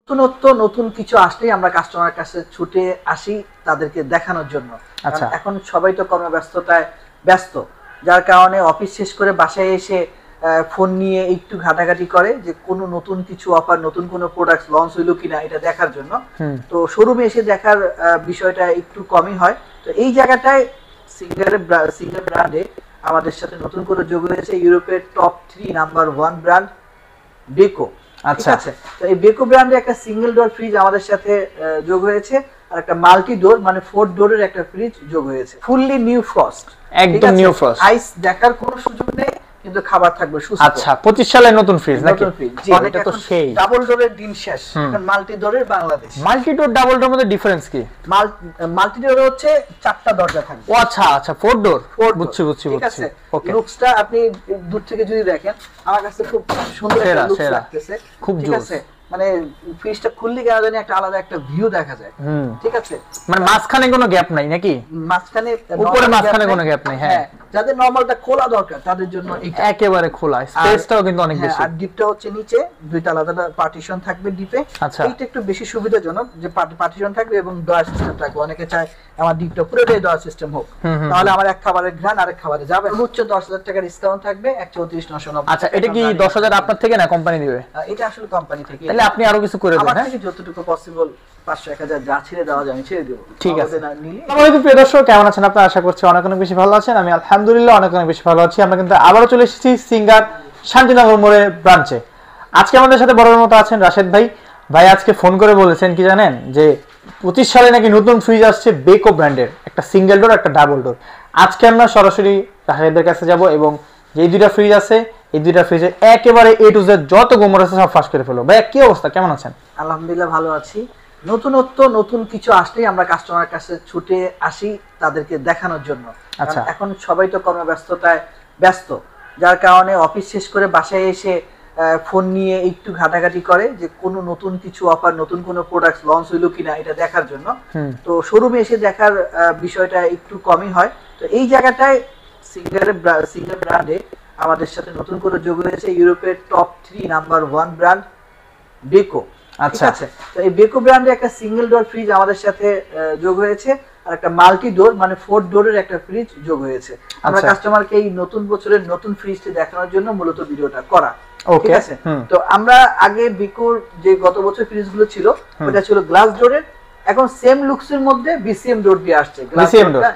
নতুনত্ব নতুন কিছু আসলেই আমরা কাস্টমারের কাছে ছুটে আসি তাদেরকে দেখানোর জন্য। আচ্ছা। এখন সবাই তো কর্মব্যস্ততায় ব্যস্ত, যার কারণে অফিস শেষ করে বাসায় এসে ফোন নিয়ে একটু ঘাটাঘাটি করে যে কোনো নতুন কিছু অফার, নতুন কোনো প্রোডাক্ট লঞ্চ হইলো কিনা এটা দেখার জন্য। তো শোরুমে এসে দেখার বিষয়টা একটু কমই হয়। তো এই জায়গাটায় সিঙ্গার ব্র্যান্ডে আমাদের সাথে নতুন করে যোগ হয়েছে ইউরোপের টপ 3 নাম্বার 1 ব্র্যান্ড বেকো। আচ্ছা আচ্ছা, তো এই বেকো ব্র্যান্ডে একটা সিঙ্গেল ডোর ফ্রিজ আমাদের সাথে যোগ হয়েছে, আর একটা মাল্টি ডোর মানে 4 ডোরের একটা ফ্রিজ যোগ হয়েছে, ফুললি নিউ ফ্রস্ট, একদম নিউ ফ্রস্ট। আইস দেখার কোনো সুযোগ নেই, কিন্তু খাবার থাকবে সুস্থ। আচ্ছা, 25 সালের নতুন ফ্রিজ নাকি? জি, এটা তো সেই ডাবল ডোরের দিন শেষ, এখন মাল্টি ডোরের Bangladesh. Multi door double door মধ্যে ডিফারেন্স কি? মাল্টি ডোর হচ্ছে 4টা দরজা থাকবে। ও আচ্ছা আচ্ছা, 4 ডোর। বুঝছি। ঠিক আছে, লুকসটা আপনি দূর থেকে যদি দেখেন, আমার কাছে খুব সুন্দর একটা লুকস লাগতেছে, খুব ঠিক আছে। মানে ফ্রিজটা খুললে কেন জানি একটা আলাদা একটা ভিউ দেখা যায়। ঠিক আছে, মানে মাঝখানে কোনো গ্যাপ নাই নাকি? মাঝখানে উপরে মাঝখানে কোনো গ্যাপ নাই। হ্যাঁ, যাদের নরমালটা খোলা দরকার তাদের জন্য একেবারে খোলা, স্পেসটাও কিন্তু অনেক বেশি। আর ডিপটা হচ্ছে নিচে দুইটা আলাদা পার্টিশন থাকবে ডিপে। আচ্ছা, এইটা একটু বেশি সুবিধাজনক যে পার্টিশন থাকবে এবং ডয়ার সিস্টেম থাকবে। অনেকে চায় আমার ডিপটা পুরোটাই ডয়ার সিস্টেম হোক, তাহলে আমার এক খাবারের ঘ্রাণ আরেক খাবারে যাবে। সর্বোচ্চ 10,000 টাকা ডিসকাউন্ট থাকবে 134,990। আচ্ছা, এটা কি 10,000 আপনার থেকে না কোম্পানি দিবে? এটা আসলে কোম্পানি থেকে। তাহলে আপনি আরো কিছু করে দেন। আমার থেকে যতটুকু পসিবল 500-1000 যা ছেড়ে দেওয়া যায় আমি ছেড়ে দেব। ঠিক আছে। আমাদের প্রিয় দর্শক, কেমন আছেন আপনারা? আশা করছি অনেক অনেক বেশি ভালো আছেন। আমি আলহামদুলিল্লাহ অনেক অনেক বেশি ভালো আছি। আমরা কিন্তু আবারও চলে এসেছি সিঙ্গার শান্তিনগর মোড়ের ব্রাঞ্চে। আজকে আমাদের সাথে বড়র মতো আছেন রাশেদ ভাই। ভাই আজকে ফোন করে বলেছেন কি জানেন, যে 25 সালে নাকি নতুন ফ্রিজ আসছে বেকো ব্র্যান্ডের, একটা সিঙ্গেল ডোর একটা ডাবল ডোর। আজকে আমরা সরাসরি রাশেদের কাছে যাব এবং যে দুইটা ফ্রিজ আছে এই দুইটা ফ্রিজে একেবারে এ টু জেড যত গোমর আছে সব ফাঁস করে ফেলো। ভাই কি অবস্থা, কেমন আছেন? আলহামদুলিল্লাহ ভালো আছি। নতুনত্ব নতুন কিছু আসলেই আমরা কাস্টমারের কাছে ছুটে আসি তাদেরকে দেখানোর জন্য। আচ্ছা, এখন সবাই তো কর্মব্যস্ততায় ব্যস্ত, যার কারণে অফিস শেষ করে বাসায় এসে ফোন নিয়ে একটু ঘাটাঘাটি করে যে কোনো নতুন কিছু অফার, নতুন কোনো প্রোডাক্ট লঞ্চ হইলো কিনা এটা দেখার জন্য। তো শোরুমে এসে দেখার বিষয়টা একটু কমই হয়। তো এই জায়গাটায় সিঙ্গার ব্র্যান্ডে আমাদের সাথে নতুন করে যোগ হয়েছে ইউরোপের টপ 3 নাম্বার 1 ব্র্যান্ড বেকো। আচ্ছা, তো এই বেকো ব্র্যান্ডে একটা সিঙ্গেল ডোর ফ্রিজ আমাদের সাথে যোগ হয়েছে, আর একটা মাল্টি ডোর মানে 4 ডোরের একটা ফ্রিজ যোগ হয়েছে। আমরা কাস্টমারকে এই নতুন বছরের নতুন ফ্রিজটি দেখানোর জন্য মূলত ভিডিওটা করা। ঠিক আছে, তো আমরা আগে বেকোর যে গত বছর ফ্রিজগুলো ছিল ওটা ছিল গ্লাস ডোরের, এখন সেম লুকসের মধ্যে বিসিএম ডোর দিয়ে আসছে।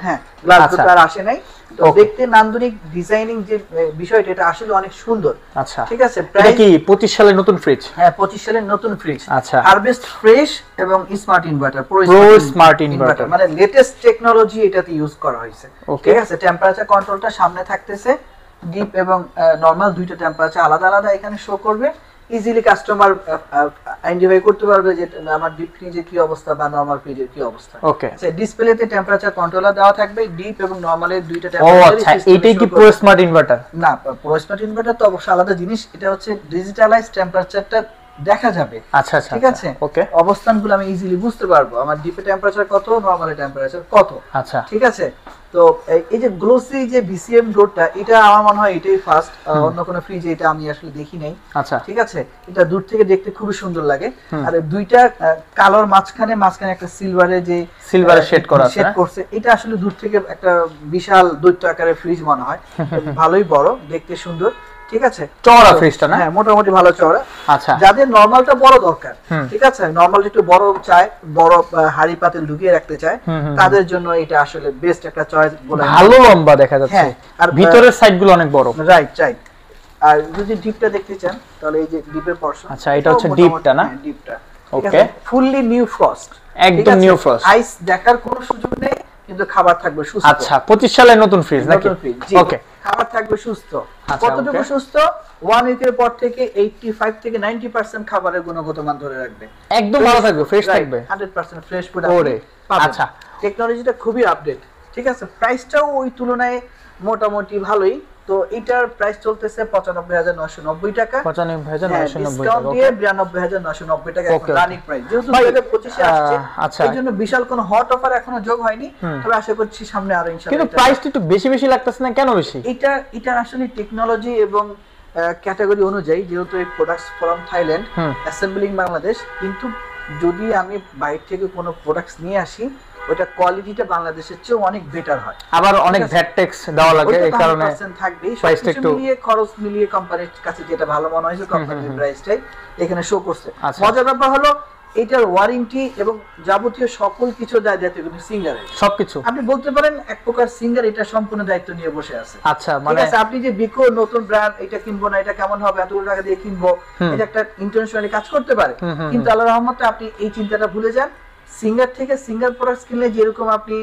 হ্যাঁ, গ্লাস ডোর আর আসে নাই। তো দেখতে নান্দনিক ডিজাইনিং যে বিষয়টা এটা আসলে অনেক সুন্দর। আচ্ছা, ঠিক আছে। এটা কি 25 সালের নতুন ফ্রিজ? হ্যাঁ, 25 সালের নতুন ফ্রিজ। আচ্ছা, হারভেস্ট ফ্রেশ এবং smart inverter, pro smart inverter মানে লেটেস্ট টেকনোলজি এটাতে ইউজ করা হয়েছে। ঠিক আছে, টেম্পারেচার কন্ট্রোলটা সামনে থাকতেছে, ডিপ এবং নরমাল দুইটা টেম্পারেচার আলাদা আলাদা এখানে শো করবে। ইজিলি কাস্টমার আইডেন্টিফাই করতে পারবে যে আমার ডিপ ফ্রিজের কি অবস্থা বা নরমাল ফ্রিজের কি অবস্থা। ওকে, আচ্ছা, ডিসপ্লেতে টেম্পারেচার কন্ট্রোলার দেওয়া থাকবে, ডিপ এবং নরমালের দুইটা টেম্পারেচার। ও আচ্ছা, এইটাই কি প্রো স্মার্ট ইনভার্টার? না, প্রো স্মার্ট ইনভার্টার তো অবশ্যই আলাদা জিনিস। এটা হচ্ছে ডিজিটালাইজ টেম্পারেচারটা দেখা যাবে। আচ্ছা আচ্ছা, ঠিক আছে। ওকে, অবস্থানগুলো আমি ইজিলি বুঝতে পারবো, আমার ডিপে টেম্পারেচার কত, নরমাল টেম্পারেচার কত। আচ্ছা, ঠিক আছে। তো এই যে গ্লোসি যে বিসিএম ডোরটা, এটা আমার মনে হয় এটাই ফার্স্ট, অন্য কোনো ফ্রিজে এটা আমি আসলে দেখি নাই। আচ্ছা, ঠিক আছে, এটা দূর থেকে দেখতে খুবই সুন্দর লাগে। আর দুইটা কালোর মাঝখানে একটা সিলভারে যে সিলভারে শেড করা আছে, শেড করছে, এটা আসলে দূর থেকে একটা বিশাল দৈত্য আকারের ফ্রিজ মনে হয়। ভালোই বড়, দেখতে সুন্দর। ঠিক আছে, চওড়া ফ্রিজটা না? হ্যাঁ, মোটামুটি ভালো চওড়া। আচ্ছা, যাদের নরমালটা বড় দরকার, ঠিক আছে, নরমাল একটু বড় চায়, বড় হাড়ি পাতিল ঢুকিয়ে রাখতে চায়, তাদের জন্য এটা আসলে বেস্ট একটা চয়েস বলে। ভালো লম্বা দেখা যাচ্ছে, আর ভিতরের সাইডগুলো অনেক বড়। রাইট। আর যদি ডিপটা দেখতে চান তাহলে এই যে ডিপের পোরশন। আচ্ছা, এটা হচ্ছে ডিপটা না? ডিপটা ওকে, ফুললি নিউ ফ্রস্ট, একদম নিউ ফ্রস্ট। আইস দেখার কোনো সুযোগ নেই, কিন্তু খাবার থাকবে সুস্থ। আচ্ছা, 25 সালের নতুন ফ্রিজ নাকি? ওকে, খাবার থাকবে সুস্থ। কতটুকু সুস্থ? 1 উইকের পর থেকে 85 থেকে 90% খাবারের গুণগত মান ধরে রাখবে, একদম ভালো থাকবে, ফ্রেশ থাকবে, 100% ফ্রেশ প্রোডাক্ট। আচ্ছা, টেকনোলজিটা খুবই আপডেট। ঠিক আছে, প্রাইসটাও ওই তুলনায় মোটামুটি ভালোই। তো এটার প্রাইস চলতেছে 95,990 টাকা, 95,990 ডিসকাউন্ট দিয়ে 92,990 টাকা এখন রানিং প্রাইস। যেহেতু 2025 এ আসছে, আচ্ছা, এইজন্য বিশাল কোনো হট অফার এখনো যোগ হয়নি, তবে আশা করছি সামনে আরো ইনশাআল্লাহ। কিন্তু প্রাইসটা একটু বেশি লাগতেছে না, কেন বেশি? এটা আসলে টেকনোলজি এবং ক্যাটাগরি অনুযায়ী, যেহেতু এই products from Thailand, assembling Bangladesh, কিন্তু যদি আমি বাইরে থেকে কোনো প্রোডাক্টস নিয়ে আসি ওটা কোয়ালিটিটা বাংলাদেশের চেয়ে অনেক বেটার হয়, আবার অনেক ভ্যাট ট্যাক্স দেওয়া লাগে, এই কারণে থাকবে সবকিছু মিলিয়ে খরচ মিলিয়ে কোম্পানির কাছে যেটা ভালো মনে হয়েছে কোম্পানির প্রাইসটাই এখানে শো করছে। মজার ব্যাপার হলো এটার ওয়ারেন্টি এবং যাবতীয় সকল কিছু দায়িত্ব কিন্তু সিঙ্গারের, সবকিছু আপনি বলতে পারেন এক প্রকার সিঙ্গার এটা সম্পূর্ণ দায়িত্ব নিয়ে বসে আছে। আচ্ছা, মানে আপনি যে বিকো নতুন ব্র্যান্ড এটা কিনবো না, এটা কেমন হবে, এতগুলো টাকা দিয়ে কিনবো, এটা একটা ইন্টারন্যাশনালি কাজ করতে পারে, কিন্তু আল্লাহর রহমতে আপনি এই চিন্তাটা ভুলে যান। সিঙ্গার থেকে সিঙ্গার প্রোডাক্টস কিনলে যেরকম আপনি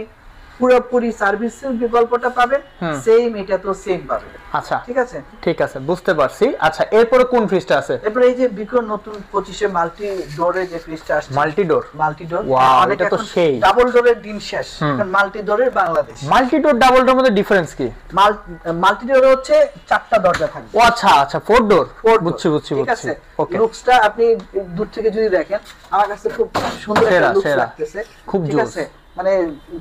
পুরোপুরি সার্ভিসের বিকল্পটা পাবেন, সেম এটা তো সেম পাবেন। আচ্ছা, ঠিক আছে, বুঝতে পারছি। আচ্ছা, এরপরে কোন ফ্রিজটা আছে? এরপরে এই যে বিকো নতুন 25 মাল্টি ডোরের যে ফ্রিজটা আসছে, মাল্টি ডোর ওয়াও, এটা তো সেই ডাবল ডোরের দিন শেষ, এখন মাল্টি ডোরের Bangladesh. Multi door double door মধ্যে ডিফারেন্স কি? মাল্টি ডোর হচ্ছে 4টা দরজা থাকবে। ও আচ্ছা, 4 ডোর, বুঝছি। ঠিক আছে, লুকসটা আপনি দূর থেকে যদি দেখেন, আমার কাছে খুব সুন্দর একটা লুকস লাগতেছে, খুব জোস। মানে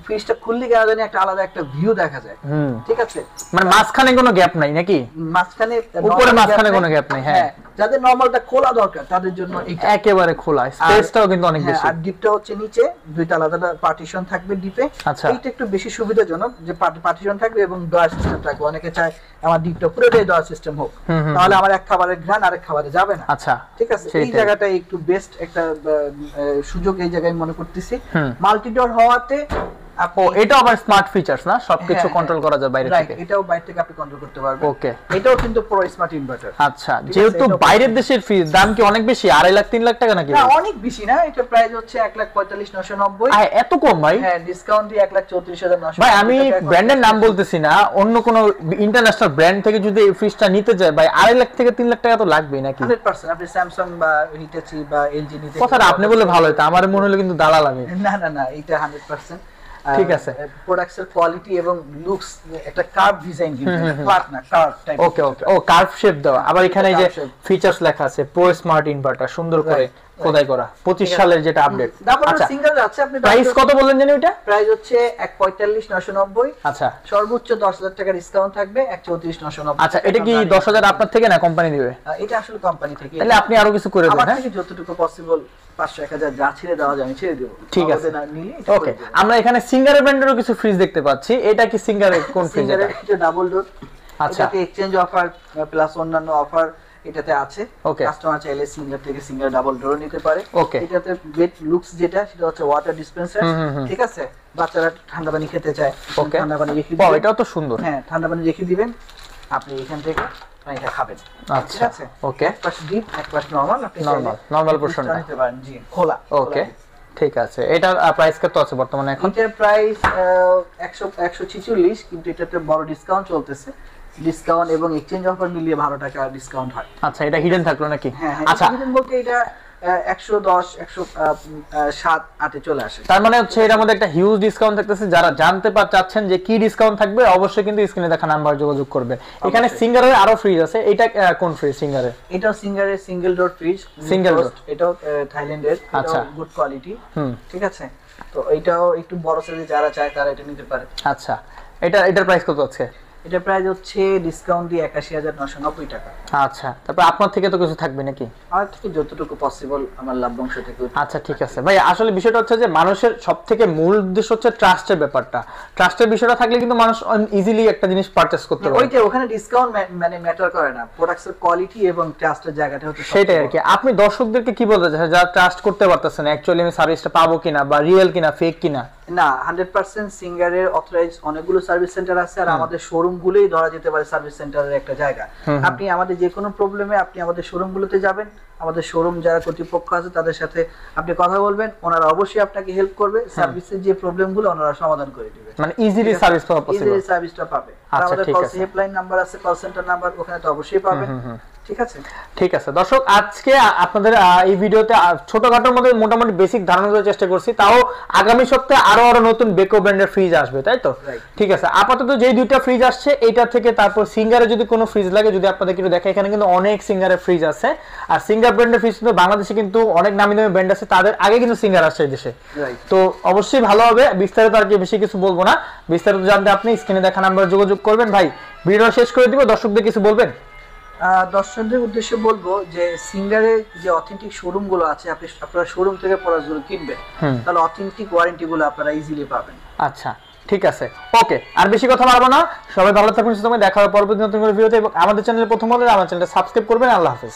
ফ্রিজটা খুললে কেন জানি একটা আলাদা একটা ভিউ দেখা যায়। ঠিক আছে, মানে মাঝখানে কোনো গ্যাপ নাই নাকি? মাঝখানে উপরে মাঝখানে কোনো গ্যাপ নাই। হ্যাঁ, যাদের নরমালটা খোলা দরকার তাদের জন্য একেবারে খোলা, স্পেসটাও কিন্তু অনেক বেশি। আর ডিপটা হচ্ছে নিচে দুইটা আলাদা পার্টিশন থাকবে ডিপে। আচ্ছা, এইটা একটু বেশি সুবিধাজনক যে পার্টিশন থাকবে এবং ডয়ার সিস্টেম থাকবে। অনেকে চায় আমার ডিপটা পুরোটাই ডয়ার সিস্টেম হোক, তাহলে আমার এক খাবারের ঘ্রাণ আরেক খাবারে যাবে না। আচ্ছা, ঠিক আছে, এই জায়গাটা একটু বেস্ট একটা সুযোগ এই জায়গায় মনে করতেছি। মাল্টি ডোর হওয়াতে এটা আবার স্মার্ট ফিচারস না, সবকিছু কন্ট্রোল করা যায় বাইরে থেকে। এটাও বাইরে থেকে আপনি কন্ট্রোল করতে পারবেন। ওকে, এটাও কিন্তু প্রো স্মার্ট ইনভার্টার। আচ্ছা, যেহেতু বাইরের দেশের ফ্রিজ দাম কি অনেক বেশি, 2.5 লাখ 3 লাখ টাকা নাকি? না, অনেক বেশি না, এটা প্রাইস হচ্ছে 1,45,990। এত কম ভাই? হ্যাঁ, ডিসকাউন্ট দিয়ে 1,34,990। ভাই, আমি ব্র্যান্ডের নাম বলতেছি না, অন্য কোন ইন্টারন্যাশনাল ব্র্যান্ড থেকে যদি এই ফ্রিজটা নিতে যায় ভাই 2.5 লাখ থেকে 3 লাখ টাকা তো লাগবেই নাকি? 100% আপনি স্যামসাং বা হিটাচি বা এলজি নিতে। কথাটা আপনি বলে ভালো হতো, আমার মনে হলো কিন্তু দালাল আমি। না, এটা 100%। ঠিক আছে, প্রোডাক্টসের কোয়ালিটি এবং লুকস একটা কার্ভ ডিজাইন, কিন্তু ফ্ল্যাট না, কার্ভ টাইপ। ওকে, ও কার্ভ শেপ দাও। আবার এখানে যে ফিচারস লেখা আছে প্রো স্মার্ট ইনভার্টার, সুন্দর করে খোদাই করা, 25 সালের যেটা আপডেট। আচ্ছা, সিঙ্গেল আছে, আপনি প্রাইস কত বললেন জানেন? ওটা প্রাইস হচ্ছে 1,45,990। আচ্ছা, সর্বোচ্চ 10,000 টাকা ডিসকাউন্ট থাকবে, 1,34,990। আচ্ছা, এটা কি 10,000 আপনার থেকে না কোম্পানি দিবে? এটা আসলে কোম্পানি থেকে। তাহলে আপনি আরো কিছু করে দেন। আমার থেকে যতটুকু পসিবল 500-1000 যা ছেড়ে দেওয়া যায় আমি ছেড়ে দেব। ঠিক আছে, ওকে। আমরা এখানে সিঙ্গার ব্র্যান্ডেরও কিছু ফ্রিজ দেখতে পাচ্ছি। এটা কি সিঙ্গারের কোন ফ্রিজ? এটা ডাবল ডোর। আচ্ছা, এটাতে এক্সচেঞ্জ অফার প্লাস অন্যান্য অফার এটাতে আছে। ওকে, কাস্টমার চাইলে সিঙ্গার থেকে সিঙ্গার ডাবল ডোর নিতে পারে। ওকে, এটাতে বেড লুকস যেটা সেটা হচ্ছে ওয়াটার ডিসপেন্সার। ঠিক আছে, বাচ্চারা ঠান্ডা পানি খেতে চায়, ওকে, ঠান্ডা পানি রেখে দিবেন। এটাও তো সুন্দর। হ্যাঁ, ঠান্ডা পানি রেখে দিবেন, আপনি এখান থেকে পানিটা খাবেন। আচ্ছা, ওকে, এক পাশ ডিপ এক পাশ নরমাল, আপনি নরমাল পোরশনটা নিতে পারেন। জি, খোলা। ওকে, ঠিক আছে। এটার প্রাইস কত আছে বর্তমানে এখন? এটার প্রাইস 146, কিন্তু এটাতে বড় ডিসকাউন্ট চলতেছে। ডিসকাউন্ট এবং এক্সচেঞ্জ অফার মিলিয়ে 12 টাকা ডিসকাউন্ট হয়। আচ্ছা, এটা হিডেন থাকলো নাকি? হ্যাঁ, আচ্ছা, হিডেন বলতে এটা 110 107 8 চলে আসে। তার মানে হচ্ছে এর মধ্যে একটা হিউজ ডিসকাউন্ট থাকতেছে। যারা জানতে চাচ্ছেন যে কি ডিসকাউন্ট থাকবে, অবশ্যই কিন্তু স্ক্রিনে দেখা নাম্বার যোগাযোগ করবেন। এখানে সিঙ্গারের আরো ফ্রিজ আছে। এটা কোন ফ্রিজ? সিঙ্গারের এটাও সিঙ্গারের single door fridge, single door. এটাও থাইল্যান্ডের, আচ্ছা, গুড কোয়ালিটি। ঠিক আছে, তো এটাও একটু বড় সাইজে যারা চায় তারা এটা নিতে পারে। আচ্ছা, এটার প্রাইস কত আছে? এটা প্রাইস হচ্ছে ডিসকাউন্ট দিয়ে 81,990 টাকা। আচ্ছা, তারপর আপনার থেকে তো কিছু থাকবে নাকি? আমার থেকে যতটুকু পসিবল আমার লাভ্যাংশ থেকে। আচ্ছা, ঠিক আছে ভাই। আসলে বিষয়টা হচ্ছে যে মানুষের সবথেকে মূল উদ্দেশ্য হচ্ছে ট্রাস্টের ব্যাপারটা। ট্রাস্টের বিষয়টা থাকলে কিন্তু মানুষ ইজিলি একটা জিনিস পারচেজ করতে পারে। ওইটা ওখানে ডিসকাউন্ট মানে ম্যাটার করে না, প্রোডাক্টসের কোয়ালিটি এবং ট্রাস্টের জায়গাটা হচ্ছে সেটাই আর কি। আপনি দর্শকদেরকে কি বলতে চাচ্ছেন যারা ট্রাস্ট করতে পারতেছেন অ্যাকচুয়ালি আমি সার্ভিসটা পাবো কিনা বা রিয়েল কিনা ফেক কিনা? না, 100% সিঙ্গারের অথরাইজড অনেকগুলো সার্ভিস সেন্টার আছে, আর আমাদের শোরুম গুলোই ধরা যেতে পারে সার্ভিস সেন্টারের একটা জায়গা। আপনি আমাদের যে কোনো প্রবলেমে আপনি আমাদের শোরুম গুলোতে যাবেন, আমাদের শোরুম যারা কর্তৃপক্ষ আছে তাদের সাথে আপনি কথা বলবেন, ওনারা অবশ্যই আপনাকে হেল্প করবে। সার্ভিসের যে প্রবলেম গুলো ওনারা সমাধান করে দিবে, মানে ইজিলি সার্ভিস পাওয়া পসিবল, ইজিলি সার্ভিসটা পাবে। আর আমাদের কল হেল্পলাইন নাম্বার আছে, কল সেন্টার নাম্বার, ওখানে তো অবশ্যই পাবেন। ঠিক আছে, ঠিক আছে দর্শক, আজকে আপনাদের এই ভিডিওতে ছোটখাটোর মধ্যে মোটামুটি বেসিক ধারণা দেওয়ার চেষ্টা করছি। তাও আগামী সপ্তাহে আরো নতুন বেকো ব্র্যান্ডের ফ্রিজ আসবে, তাই তো? ঠিক আছে, আপাতত যেই দুইটা ফ্রিজ আসছে এইটা থেকে, তারপর সিঙ্গারে যদি কোনো ফ্রিজ লাগে, যদি আপনাদের কিছু দেখে, এখানে কিন্তু অনেক সিঙ্গারের ফ্রিজ আছে। আর সিঙ্গার ব্র্যান্ডের ফ্রিজ কিন্তু বাংলাদেশে কিন্তু অনেক নামি দামি ব্র্যান্ড আছে, তাদের আগে কিন্তু সিঙ্গার আসছে এই দেশে। তো অবশ্যই ভালো হবে। বিস্তারিত আর কি বেশি কিছু বলবো না, বিস্তারিত জানতে আপনি স্ক্রিনে দেখা নাম্বারে যোগাযোগ করবেন। ভাই, ভিডিও শেষ করে দিব, দর্শকদের কিছু বলবেন? দর্শকদের উদ্দেশ্যে বলবো যে সিঙ্গারের যে অথেন্টিক শোরুম গুলো আছে আপনারা শোরুম থেকে প্রোডাক্ট গুলো কিনবেন, তাহলে অথেন্টিক ওয়ারেন্টি গুলো আপনারা ইজিলি পাবেন। আচ্ছা ঠিক আছে, ওকে, আর বেশি কথা বাড়বো না। সবাই ভালো থাকুন, সুস্থ থাকুন, দেখা হবে পরবর্তী নতুন করে ভিডিওতে। এবং আমাদের চ্যানেলে প্রথম হলে আমার চ্যানেলটা সাবস্ক্রাইব করবেন। আল্লাহ হাফেজ।